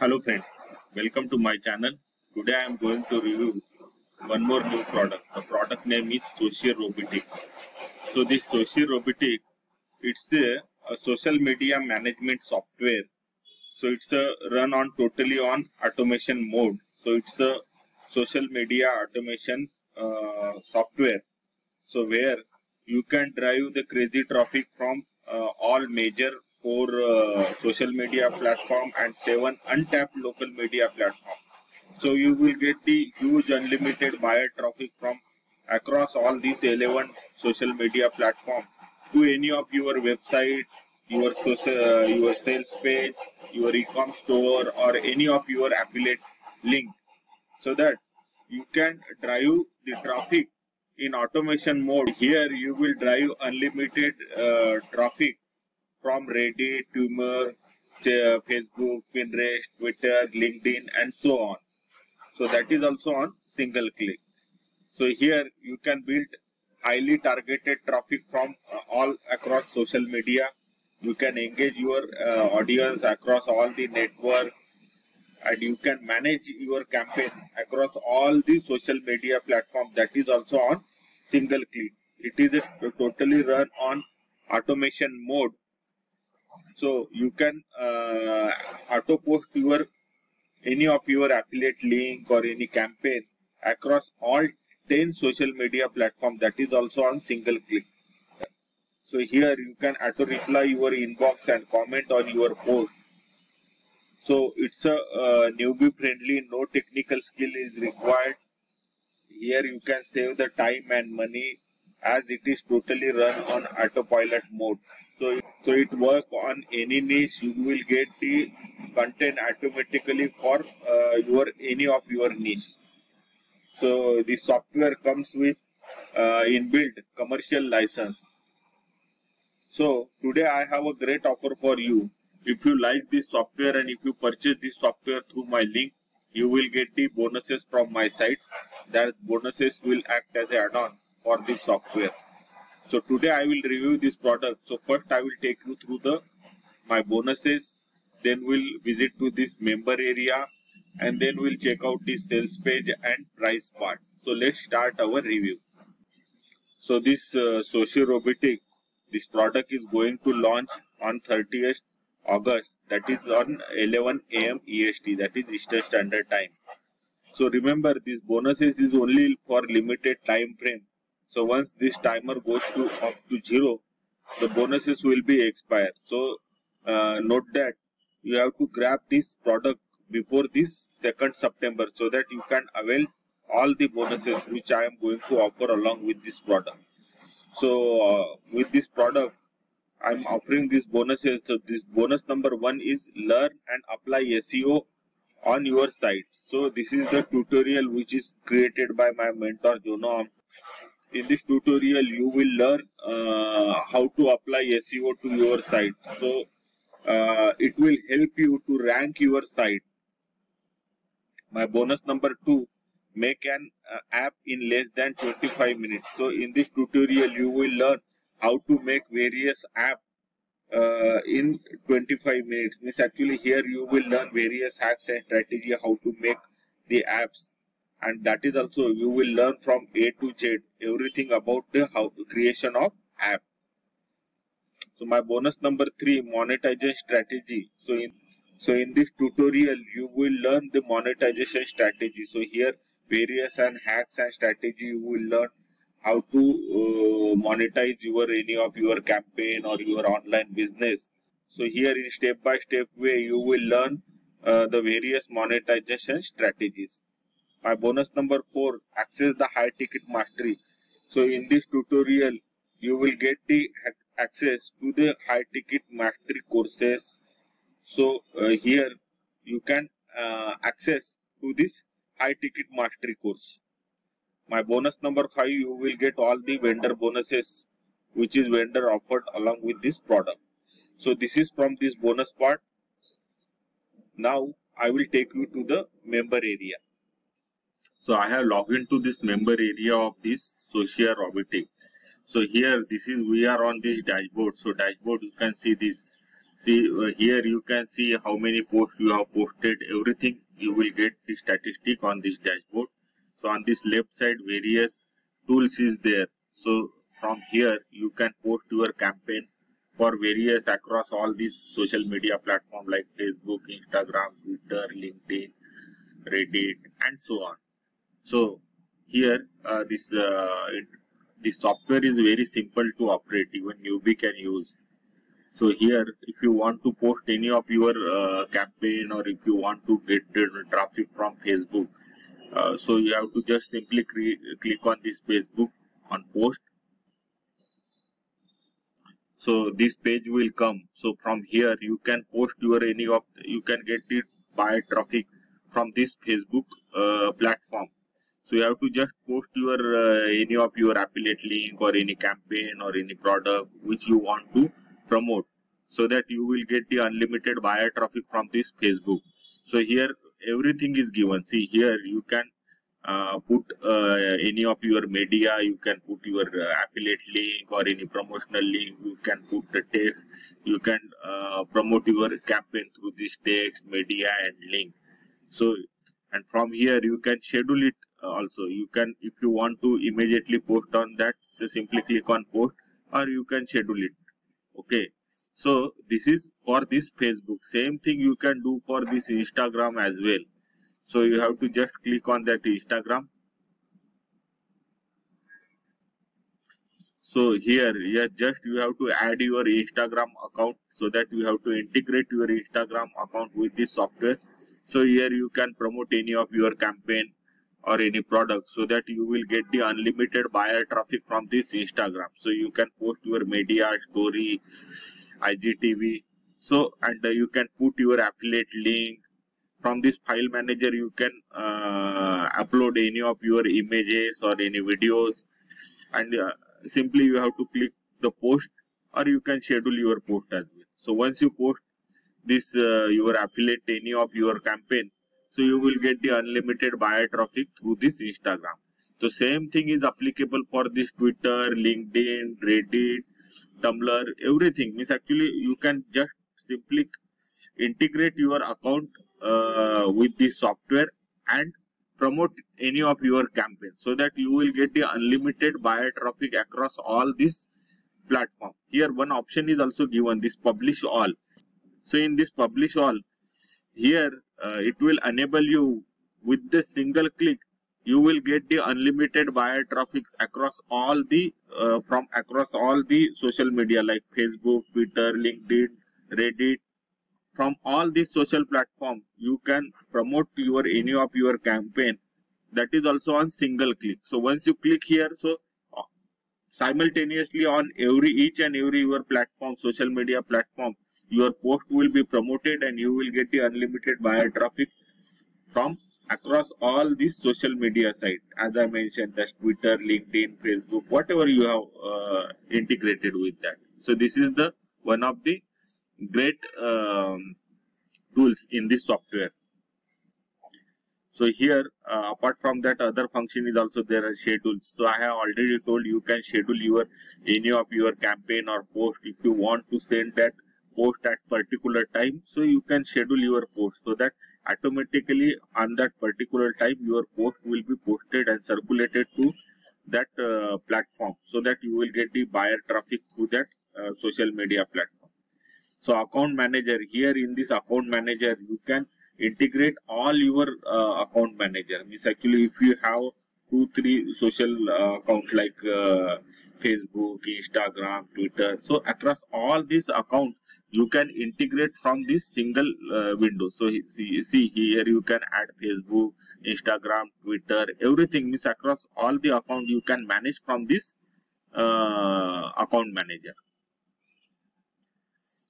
Hello friend, welcome to my channel. Today I am going to review one more new product. The product name is Sociorobotic. So this Sociorobotic, it's a social media management software. So it's a run on totally on automation mode. So it's a social media automation software. So where you can drive the crazy traffic from all major four social media platform and 7 untapped local media platform. So you will get the huge unlimited buyer traffic from across all these 11 social media platform to any of your website, your your sales page, your e-com store, or any of your affiliate link, so that you can drive the traffic in automation mode. Here you will drive unlimited traffic from Reddit, Tumblr, Facebook, Pinterest, Twitter, LinkedIn, and so on. So that is also on single click. So here you can build highly targeted traffic from all across social media. You can engage your audience across all the network, and you can manage your campaign across all the social media platforms. That is also on single click. It is a totally run on automation mode. So you can auto post your any of your affiliate link or any campaign across all 10 social media platforms. That is also on single click. So here you can auto reply your inbox and comment on your post. So it's a newbie friendly, no technical skill is required. Here you can save the time and money as it is totally run on autopilot mode. So it work on any niche. You will get the content automatically for your any of your niche. So the software comes with inbuilt commercial license. So today I have a great offer for you. If you like this software and if you purchase this software through my link, you will get the bonuses from my site. That bonuses will act as an add-on for this software. So today I will review this product. So first I will take you through my bonuses. Then we'll visit to this member area, and then we'll check out the sales page and price part. So let's start our review. So this Sociorobotic, this product is going to launch on 30th August, that is on 11 AM EST, that is Eastern Standard Time. So remember, this bonuses is only for limited time frame. So once this timer goes up to 0, the bonuses will be expired. So note that you have to grab this product before this 2nd September so that you can avail all the bonuses which I am going to offer along with this product. So with this product, I am offering these bonuses. So this bonus number 1 is learn and apply SEO on your site. So this is the tutorial which is created by my mentor Jono. In this tutorial, you will learn how to apply SEO to your site. So it will help you to rank your site. My bonus number 2, make an app in less than 25 minutes. So in this tutorial, you will learn how to make various apps in 25 minutes. Means actually here you will learn various hacks and strategy how to make the apps, and that is also you will learn from A to Z everything about the creation of app. So my bonus number 3, monetization strategy. So in this tutorial you will learn the monetization strategy. So here various and hacks and strategy you will learn how to monetize your any of your campaign or your online business. So here in step by step way you will learn the various monetization strategies. My bonus number 4, access the high ticket mastery. So in this tutorial you will get the access to the high ticket mastery courses. So here you can access to this high ticket mastery course. My bonus number 5, you will get all the vendor bonuses which is vendor offered along with this product. So this is from this bonus part. Now I will take you to the member area. So I have logged into this member area of this Sociorobotic. So here we are on this dashboard. So dashboard, you can see this See here you can see how many posts you have posted, everything you will get the statistic on this dashboard. So on this left side various tools is there. So from here you can post your campaign for various across all these social media platforms like Facebook, Instagram, Twitter, LinkedIn, Reddit and so on. So here this software is very simple to operate, even newbie can use. So here if you want to post any of your campaign, or if you want to get traffic from Facebook, so you have to just simply click on this Facebook on post. So this page will come. So from here you can post your you can get it by traffic from this Facebook platform. So you have to just post your any of your affiliate link or any campaign or any product which you want to promote, so that you will get the unlimited buyer traffic from this Facebook. So here everything is given. See here you can put any of your media, you can put your affiliate link or any promotional link, you can put the text, you can promote your campaign through this text, media and link. So and from here you can schedule it also. You can, if you want to immediately post on that, so simply click on post, or you can schedule it. Okay, so this is for this Facebook. Same thing you can do for this Instagram as well. So you have to just click on that Instagram. So here just you have to add your Instagram account, so that you have to integrate your Instagram account with this software. So here you can promote any of your campaign or any product, so that you will get the unlimited buyer traffic from this Instagram. So you can post your media, story, IGTV. So and you can put your affiliate link. From this file manager you can upload any of your images or any videos, and simply you have to click the post, or you can schedule your post as well. So once you post this your affiliate any of your campaign, so you will get the unlimited buyer traffic through this Instagram. So same thing is applicable for this Twitter, LinkedIn, Reddit, Tumblr, everything. Means actually you can just simply integrate your account with this software and promote any of your campaigns, so that you will get the unlimited buyer traffic across all these platforms. Here one option is also given, this publish all. So in this publish all, here it will enable you with the single click, you will get the unlimited buyer traffic across all the from across all the social media like Facebook, Twitter, LinkedIn, Reddit. From all these social platforms you can promote your any of your campaign. That is also on single click. So once you click here, so simultaneously on each and every your platform, social media platform, your post will be promoted and you will get the unlimited buyer traffic from across all these social media sites. As I mentioned, that's Twitter, LinkedIn, Facebook, whatever you have integrated with that. So this is the one of the great tools in this software. So here apart from that, other function is also there are schedules. So I have already told you can schedule your any of your campaign or post. If you want to send that post at particular time, so you can schedule your post, so that automatically on that particular time your post will be posted and circulated to that platform, so that you will get the buyer traffic through that social media platform. So account manager, here in this account manager you can integrate all your account manager. Means actually if you have 2-3 social accounts like Facebook, Instagram, Twitter, so across all these accounts you can integrate from this single window. So see here you can add Facebook, Instagram, Twitter, everything. Means across all the account you can manage from this account manager.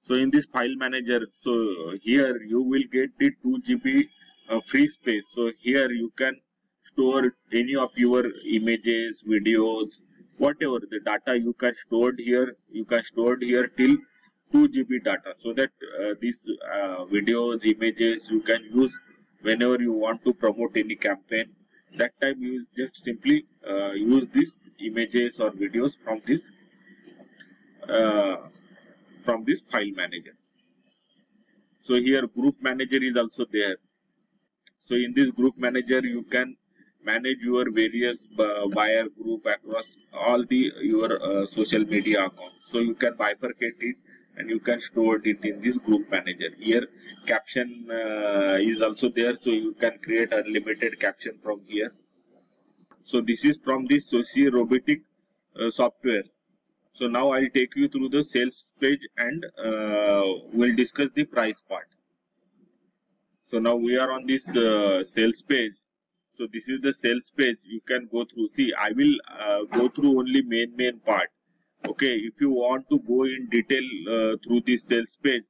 So in this file manager, so here you will get the 2 GB free space. So here you can store any of your images, videos, whatever the data you can store here. You can store here till 2 GB data, so that these videos, images you can use whenever you want to promote any campaign. That time you just simply use these images or videos from this file manager. So here group manager is also there. So in this group manager you can manage your various buyer group across all the your social media accounts. So you can bifurcate it and you can store it in this group manager. Here caption is also there, so you can create unlimited caption from here. So this is from this Social Robotic software. So now I'll take you through the sales page and we'll discuss the price part. So now we are on this sales page. So this is the sales page. You can go through. See, I will go through only main part. Okay, if you want to go in detail through this sales page,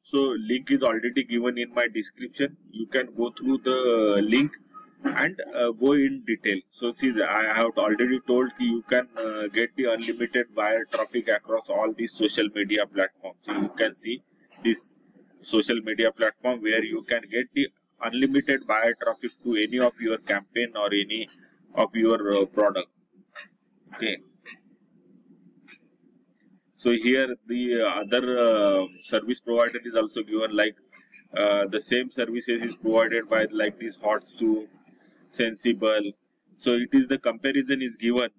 so link is already given in my description. You can go through the link and go in detail. So see, I have already told you can get the unlimited buyer traffic across all these social media platforms. So you can see this social media platform where you can get the unlimited buyer traffic to any of your campaign or any of your product. Okay. So here the other service provider is also given, like the same services is provided by like this Hotsuite, Sensible. So it is the comparison is given.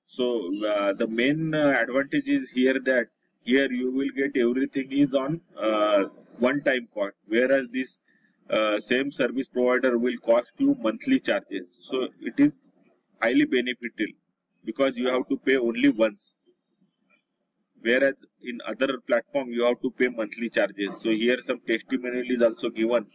So the main advantage is here that here you will get everything is on one time cost, whereas this same service provider will cost you monthly charges. So it is highly beneficial because you have to pay only once, whereas in other platform you have to pay monthly charges. So here some testimonial is also given.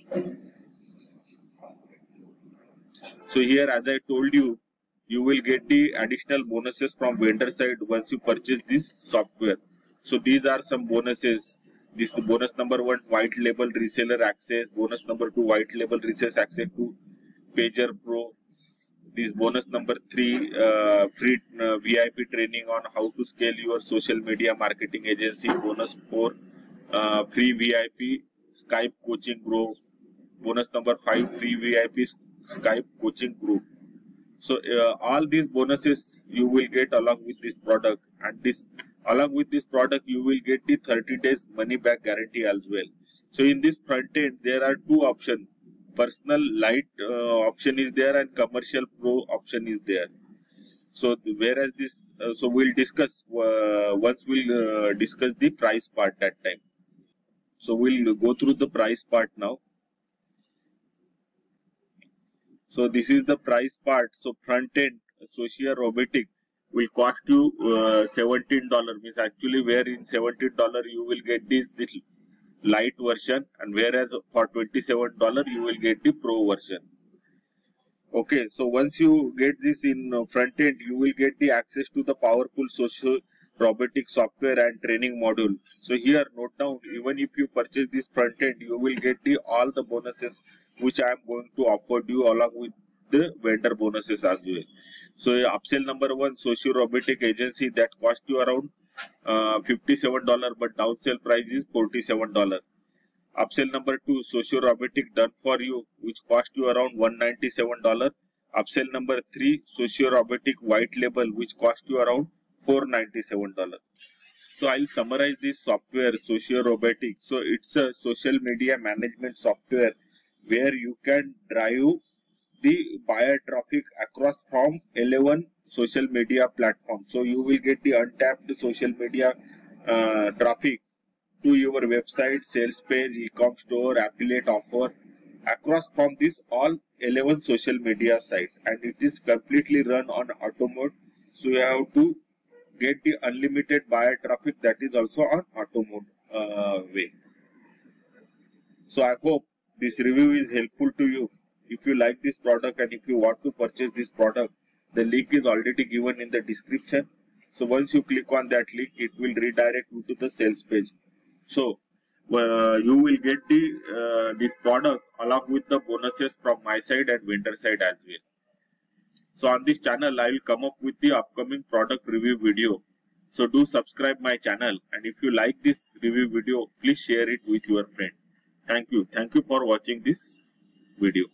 So here, as I told you, you will get the additional bonuses from vendor side once you purchase this software. So these are some bonuses. This bonus number 1, white label reseller access. Bonus number 2, white label reseller access to Pager Pro. This bonus number 3, free VIP training on how to scale your social media marketing agency. Bonus 4, free VIP Skype coaching group. Bonus number 5, free VIP Skype coaching group. So all these bonuses you will get along with this product, and this along with this product you will get the 30 days money back guarantee as well. So in this front end there are two options. Personal light option is there and commercial pro option is there. So whereas this so we'll discuss once we'll discuss the price part that time. So we'll go through the price part now. So this is the price part. So front end Social Robotic will cost you $17. Means actually where in $17 you will get this light version, and whereas for $27 you will get the pro version. Okay, so once you get this in front end, you will get the access to the powerful Social Robotic software and training module. So here note down, even if you purchase this front end, you will get the all the bonuses which I am going to offer you along with the vendor bonuses as well. So upsell number 1, Social Robotic agency, that cost you around $57, but downsell price is $47. Upsell number 2, Social Robotic done for you, which cost you around $197. Upsell number 3, Social Robotic white label, which cost you around $497. So I'll summarize this software, Social Robotic. So it's a social media management software where you can drive the buyer traffic across from 11 social media platforms. So you will get the untapped social media traffic to your website, sales page, e-com store, affiliate offer across from this all 11 social media sites, and it is completely run on auto mode. So you have to get the unlimited buyer traffic, that is also on auto mode way. So I hope this review is helpful to you. If you like this product and if you want to purchase this product, the link is already given in the description. So once you click on that link, it will redirect you to the sales page. So you will get the this product along with the bonuses from my side and vendor side as well. So on this channel I will come up with the upcoming product review video. So do subscribe my channel, and if you like this review video, please share it with your friend. Thank you for watching this video.